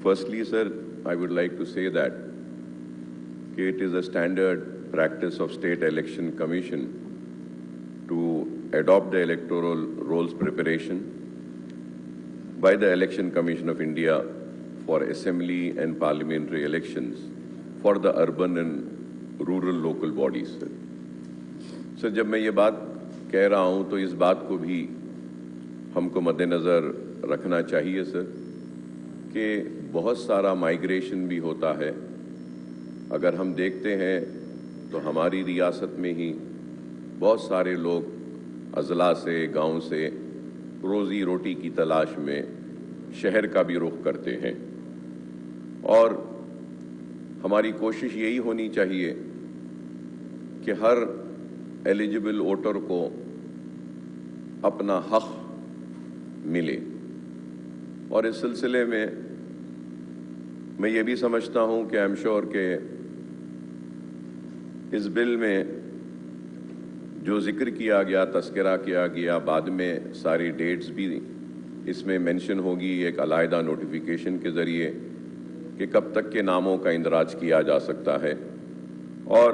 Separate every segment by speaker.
Speaker 1: Firstly, sir, I would like to say that it is a standard practice of State Election Commission to adopt the electoral rolls preparation by the Election Commission of India for assembly and parliamentary elections for the urban and rural local bodies. Sir, जब मैं ये बात कह रहा हूँ तो इस बात को भी हमको मद्देनज़र रखना चाहिए सर कि बहुत सारा माइग्रेशन भी होता है। अगर हम देखते हैं तो हमारी रियासत में ही बहुत सारे लोग अज़ला से, गांव से रोज़ी रोटी की तलाश में शहर का भी रुख करते हैं और हमारी कोशिश यही होनी चाहिए कि हर एलिजिबल वोटर को अपना हक मिले। और इस सिलसिले में मैं ये भी समझता हूँ कि आई एम श्योर कि इस बिल में जो जिक्र किया गया, तस्करा किया गया, बाद में सारी डेट्स भी इसमें मेंशन होगी एक अलहदा नोटिफिकेशन के ज़रिए कि कब तक के नामों का इंदराज किया जा सकता है। और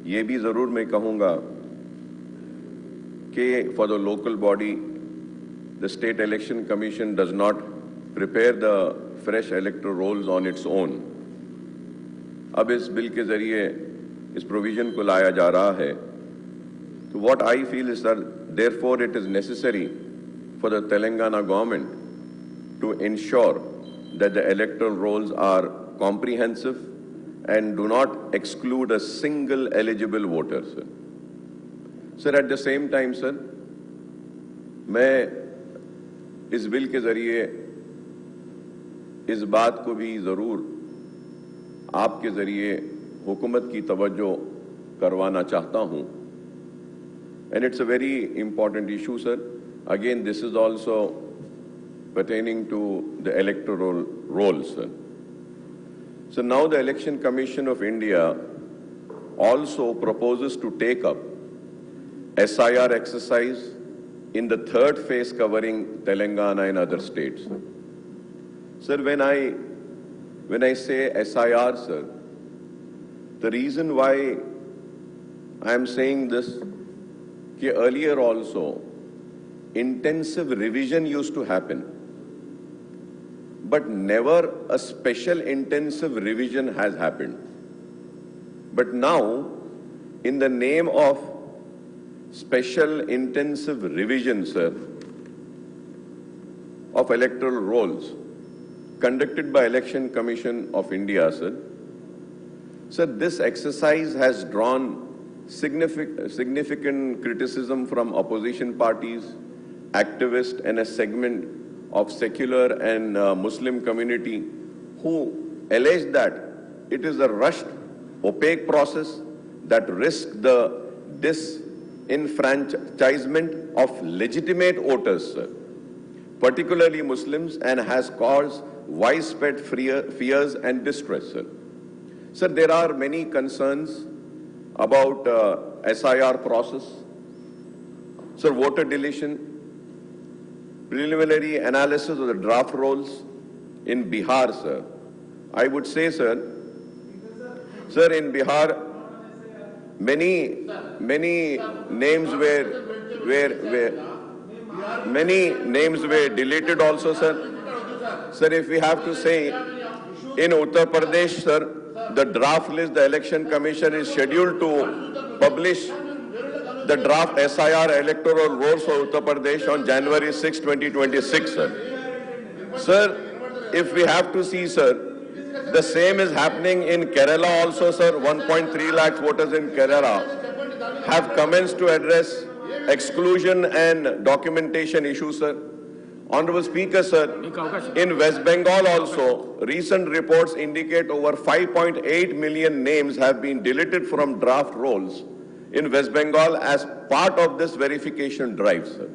Speaker 1: ये भी ज़रूर मैं कहूँगा कि for the local body the State Election Commission does not prepare the fresh electoral rolls on its own. अब इस बिल के ज़रिए इस प्रोविज़न को लाया जा रहा है। So what I feel is that therefore it is necessary for the Telangana government to ensure that the electoral rolls are comprehensive and do not exclude a single eligible voter, sir. Sir, at the same time, sir, मैं इस bill के ज़रिए इस बात को भी ज़रूर आपके ज़रिए हुकूमत की तवज्जो करवाना चाहता हूँ। And it's a very important issue, sir. Again, this is also pertaining to the electoral rolls, sir. So now the Election Commission of India also proposes to take up SIR exercise in the third phase covering Telangana and other states. Sir, when I say SIR, sir, the reason why I am saying this, कि earlier also intensive revision used to happen, but never a special intensive revision has happened. But now, in the name of special intensive revision, sir, of electoral rolls conducted by Election Commission of India, sir. Sir, this exercise has drawn significant criticism from opposition parties, activists, and a segment of secular and Muslim community who allege that it is a rushed, opaque process that risks the disenfranchisement of legitimate voters, sir, particularly Muslims, and has caused widespread fears and distress, sir. Sir, there are many concerns about SIR process. Sir, voter deletion, preliminary analysis of the draft rolls in Bihar, sir. I would say, sir, in Bihar, many names were deleted also, sir. Sir, if we have to say, in Uttar Pradesh, sir, the draft list, the Election Commission is scheduled to publish the draft SIR electoral rolls for Uttar Pradesh on January 6, 2026, sir. Sir, if we have to see, sir, the same is happening in Kerala also, sir. 1.3 lakh voters in Kerala have commenced to address exclusion and documentation issues, sir. Honorable Speaker, sir, in West Bengal also, recent reports indicate over 5.8 million names have been deleted from draft rolls in West Bengal as part of this verification drive, sir.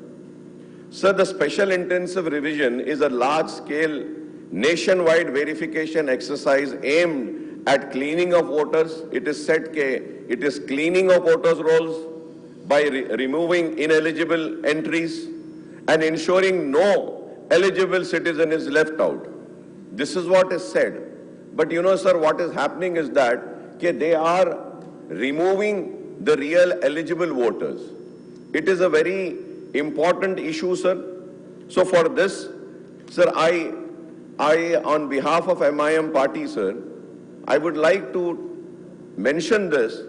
Speaker 1: Sir, the special intensive revision is a large-scale nationwide verification exercise aimed at cleaning of voters. It is said that it is cleaning of voters' rolls by removing ineligible entries and ensuring no eligible citizen is left out. This is what is said. But you know, sir, what is happening is that they are removing the real eligible voters. It is a very important issue, sir. So for this, sir, I on behalf of MIM party, sir, I would like to mention this,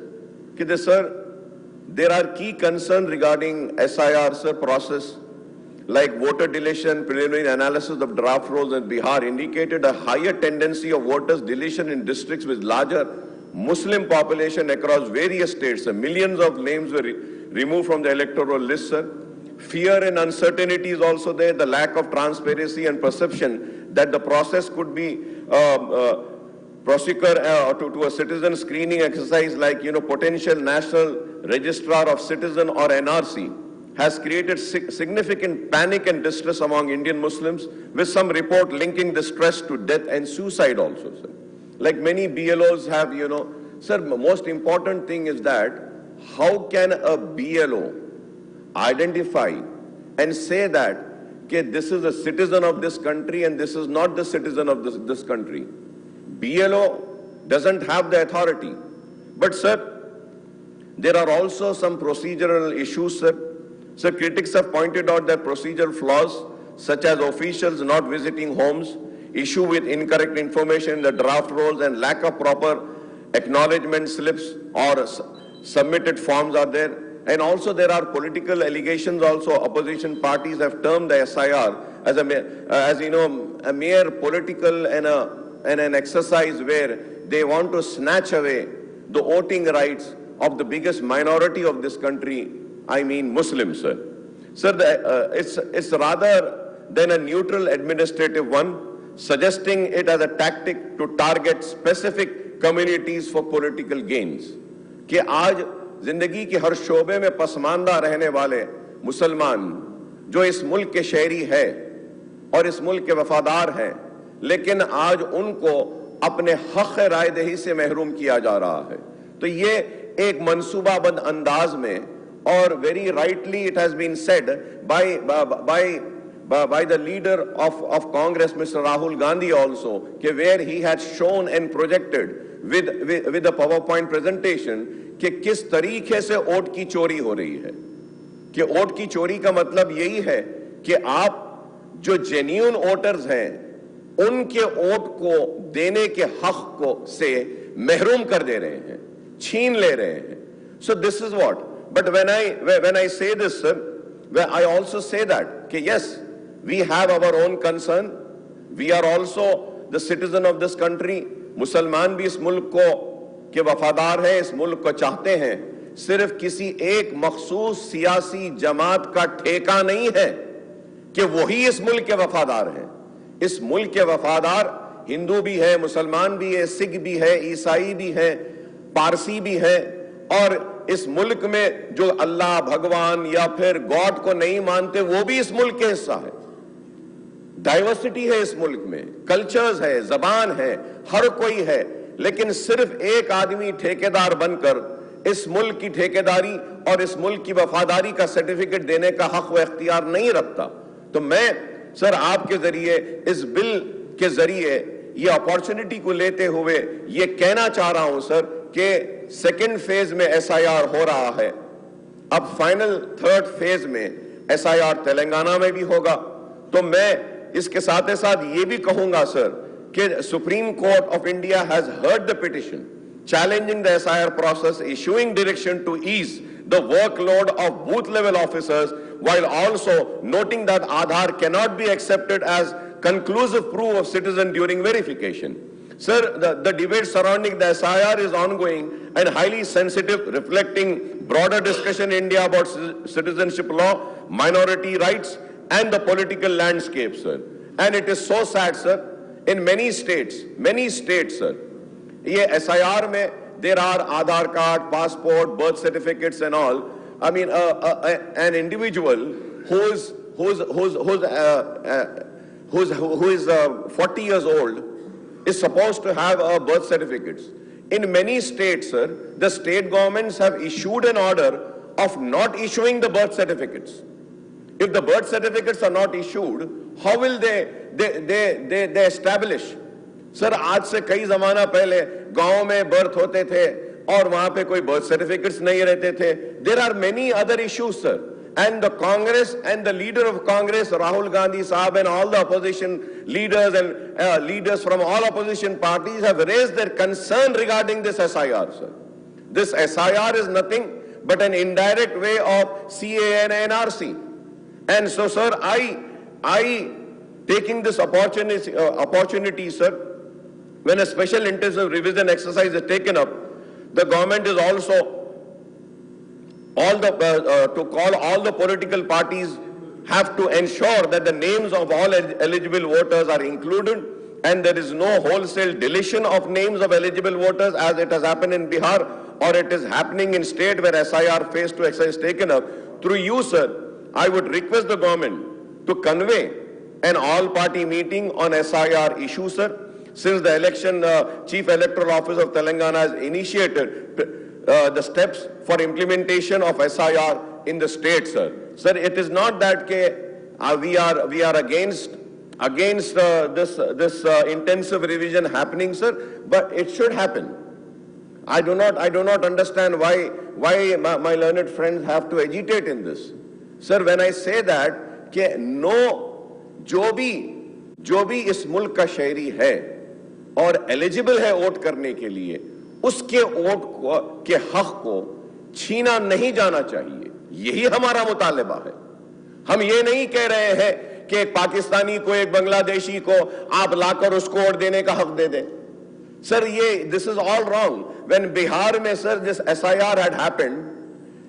Speaker 1: sir, there are key concerns regarding SIR, sir, process, like voter deletion. Preliminary analysis of draft rolls in Bihar indicated a higher tendency of voters deletion in districts with larger Muslim population across various states. So millions of names were removed from the electoral list, sir. Fear and uncertainty is also there, the lack of transparency and perception that the process could be to a citizen screening exercise like, potential national registrar of citizen or NRC has created significant panic and distress among Indian Muslims, with some report linking the stress to death and suicide also, sir. Like many BLOs have, sir, most important thing is that how can a BLO identify and say that, okay, this is a citizen of this country and this is not the citizen of this country? BLO doesn't have the authority. But, sir, there are also some procedural issues, sir. So critics have pointed out that procedural flaws, such as officials not visiting homes, issue with incorrect information in the draft rolls, and lack of proper acknowledgement slips or submitted forms are there. And also there are political allegations also. Opposition parties have termed the SIR as a mere political and an exercise where they want to snatch away the voting rights of the biggest minority of this country, I mean Muslims, sir. Sir, it's rather than a neutral administrative one, suggesting it as a tactic to target specific communities for political gains. कि आज जिंदगी के हर शोबे में पसमानदा रहने वाले मुसलमान जो इस मुल्क के शहरी है और इस मुल्क के वफादार हैं, लेकिन आज उनको अपने हक राय दही से महरूम किया जा रहा है. तो ये एक मंसूबाबंद अंदाज में, और very rightly it has been said by the leader of Congress, Mr. Rahul Gandhi also, where he had shown and projected with the PowerPoint presentation कि किस तरीके से वोट की चोरी हो रही है. कि वोट की चोरी का मतलब यही है कि आप जो जेन्युइन वोटर्स हैं उनके वोट को देने के हक को से महरूम कर दे रहे हैं, छीन ले रहे हैं. So this is what. But when I say this, sir, I also say that yes, we have our own concern. We are also the citizen of this country. मुसलमान भी इस मुल्क को के वफादार है, इस मुल्क को चाहते हैं. सिर्फ किसी एक मखसूस सियासी जमात का ठेका नहीं है कि वही इस मुल्क के वफादार हैं. इस मुल्क के वफादार हिंदू भी है, मुसलमान भी है, सिख भी है, ईसाई भी है, पारसी भी है, और इस मुल्क में जो अल्लाह, भगवान या फिर गॉड को नहीं मानते वो भी इस मुल्क के हिस्सा है. डाइवर्सिटी है इस मुल्क में, कल्चर्स है, जबान है, हर कोई है. लेकिन सिर्फ एक आदमी ठेकेदार बनकर इस मुल्क की ठेकेदारी और इस मुल्क की वफादारी का सर्टिफिकेट देने का हक व इख्तियार नहीं रखता. तो मैं सर आपके जरिए इस बिल के जरिए ये अपॉर्चुनिटी को लेते हुए ये कहना चाह रहा हूं सर कि सेकेंड फेज में SIR हो रहा है. अब फाइनल थर्ड फेज में SIR तेलंगाना में भी होगा. तो मैं इसके साथ साथ ये भी कहूंगा सर कि Supreme Court of India has heard the petition challenging the SIR process, issuing direction to ease the workload of booth level officers, while also noting that Aadhaar cannot be accepted as conclusive proof of citizen during verification. Sir, the debate surrounding the SIR is ongoing and highly sensitive, reflecting broader discussion in India about citizenship law, minority rights, and the political landscape, sir. And it is so sad, sir. In many states, sir, ये SIR में there are Aadhaar card, passport, birth certificates and all. I mean, an individual who is 40 years old is supposed to have a birth certificate. In many states, sir, the state governments have issued an order of not issuing the birth certificates. If the birth certificates are not issued, how will they establish? Sir, आज से कई जमाना पहले गांव में birth होते थे और वहां पे कोई बर्थ सर्टिफिकेट्स नहीं रहते थे. There are many other issues, sir. And the Congress and the leader of Congress, Rahul Gandhi Sahab, and all the opposition leaders and leaders from all opposition parties have raised their concern regarding this SIR, sir. This SIR is nothing but an indirect way of CAA and NRC. And so, sir, I taking this opportunity, sir, when a special intensive revision exercise is taken up, the government is also to call all the political parties have to ensure that the names of all eligible voters are included and there is no wholesale deletion of names of eligible voters as it has happened in Bihar or it is happening in state where SIR phase 2 exercise is taken up. Through you, sir, I would request the government to convey an all-party meeting on SIR issue, sir. Since the Chief Electoral Office of Telangana has initiated the steps for implementation of SIR in the state, sir. Sir, it is not that we are against this intensive revision happening, sir, but it should happen. I do not understand why my learned friends have to agitate in this. Sir, when I say that जो भी इस मुल्क का शहरी है और eligible है vote करने के लिए, उसके वोट के हक को छीना नहीं जाना चाहिए. यही हमारा मुतालिबा है. हम ये नहीं कह रहे हैं कि एक पाकिस्तानी को, एक बांग्लादेशी को आप लाकर उसको वोट देने का हक दे दें. Sir, this is all wrong. When Bihar में, sir, this SIR had happened,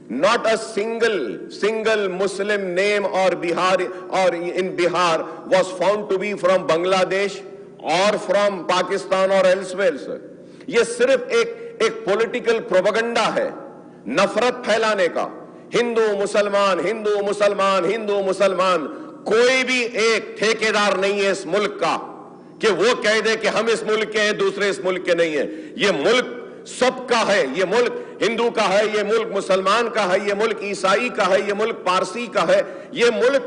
Speaker 1: not a single Muslim name or in Bihar was found to be from Bangladesh or from Pakistan or elsewhere, sir. ये सिर्फ एक political propaganda है, नफरत फैलाने का. हिंदू मुसलमान, कोई भी एक ठेकेदार नहीं है इस मुल्क का कि वो कह दे कि हम इस मुल्क के हैं, दूसरे इस मुल्क के नहीं है. ये मुल्क सबका है. ये मुल्क हिंदू का है, ये मुल्क मुसलमान का है, ये मुल्क ईसाई का है, ये मुल्क पारसी का है, ये मुल्क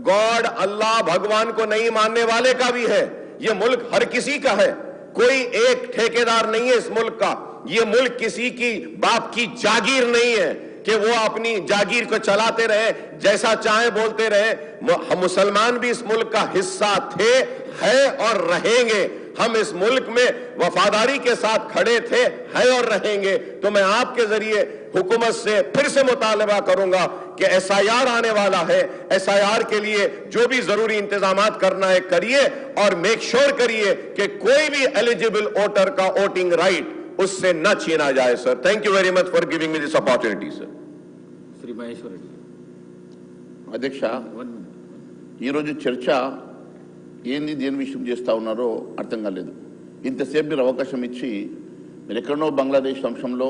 Speaker 1: गॉड अल्लाह भगवान को नहीं मानने वाले का भी है. ये मुल्क हर किसी का है. कोई एक ठेकेदार नहीं है इस मुल्क का. ये मुल्क किसी की बाप की जागीर नहीं है कि वो अपनी जागीर को चलाते रहे, जैसा चाहे बोलते रहे. हम मुसलमान भी इस मुल्क का हिस्सा थे, है और रहेंगे. हम इस मुल्क में वफादारी के साथ खड़े थे, है और रहेंगे. तो मैं आपके जरिए हुकूमत से फिर से मुतालबा करूंगा कि SIR आने वाला है. SIR के लिए जो भी जरूरी इंतजामात करना है करिए और मेक श्योर करिए कि कोई भी एलिजिबल वोटर का वोटिंग राइट उससे न छीना जाए. Sir, thank you very much for giving me this opportunity. Sir,
Speaker 2: Shri Maheshwar Reddy
Speaker 3: అధ్యక్ష, ఈరోజు చర్చ ఏంది, దేని విషయం చేస్తూ ఉన్నారో అర్థం కాలేదు. ఇంతసేపు మీరు అవకాశం ఇచ్చి మీరు ఎక్కడనో బంగ్లాదేశ్ అంశంలో